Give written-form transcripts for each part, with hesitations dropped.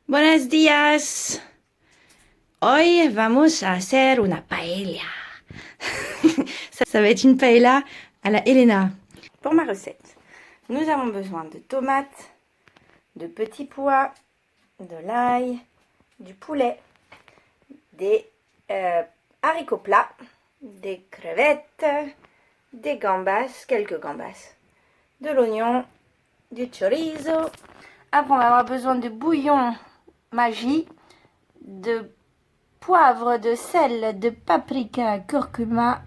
Buenos días. Hoy vamos a hacer una paella. Ça va être une paella à la Elena. Pour ma recette, nous avons besoin de tomates, de petits pois, de l'ail, du poulet, des haricots plats, des crevettes, des gambas, quelques gambas, de l'oignon, du chorizo. Après, on va avoir besoin de bouillon Maggi, de poivre, de sel, de paprika, curcuma,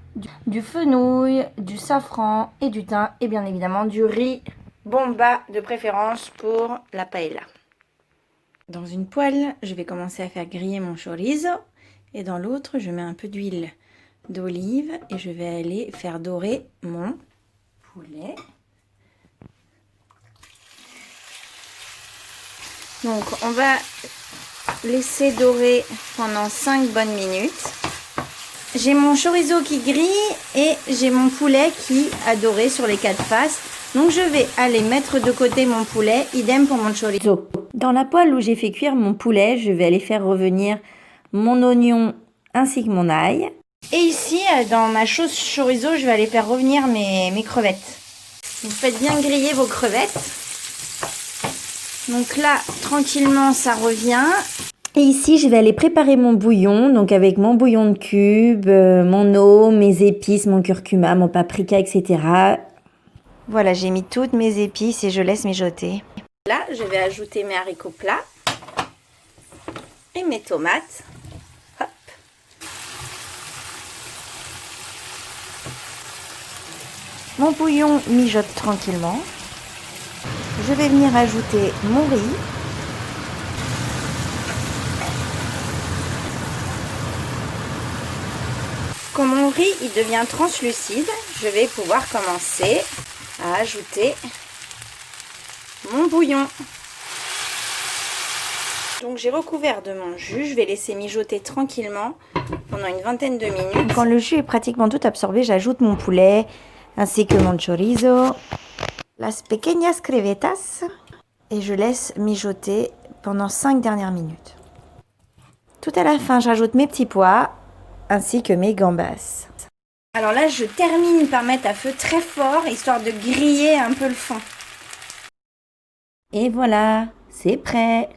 du fenouil, du safran et du thym et bien évidemment du riz bomba de préférence pour la paella. Dans une poêle, je vais commencer à faire griller mon chorizo et dans l'autre, je mets un peu d'huile d'olive et je vais aller faire dorer mon poulet. Donc on va laisser dorer pendant 5 bonnes minutes. J'ai mon chorizo qui grille et j'ai mon poulet qui a doré sur les 4 faces. Donc je vais aller mettre de côté mon poulet, idem pour mon chorizo. Dans la poêle où j'ai fait cuire mon poulet, je vais aller faire revenir mon oignon ainsi que mon ail. Et ici, dans ma sauce chorizo, je vais aller faire revenir mes crevettes. Vous faites bien griller vos crevettes. Donc là, tranquillement, ça revient. Et ici, je vais aller préparer mon bouillon, donc avec mon bouillon de cube, mon eau, mes épices, mon curcuma, mon paprika, etc. Voilà, j'ai mis toutes mes épices et je laisse mijoter. Là, je vais ajouter mes haricots plats et mes tomates. Hop. Mon bouillon mijote tranquillement. Je vais venir ajouter mon riz. Quand mon riz il devient translucide, je vais pouvoir commencer à ajouter mon bouillon. Donc j'ai recouvert de mon jus, je vais laisser mijoter tranquillement pendant une vingtaine de minutes. Quand le jus est pratiquement tout absorbé, j'ajoute mon poulet ainsi que mon chorizo, las pequeñas crevetas et je laisse mijoter pendant 5 dernières minutes. Tout à la fin, j'ajoute mes petits pois ainsi que mes gambas. Alors là, je termine par mettre à feu très fort, histoire de griller un peu le fond. Et voilà, c'est prêt!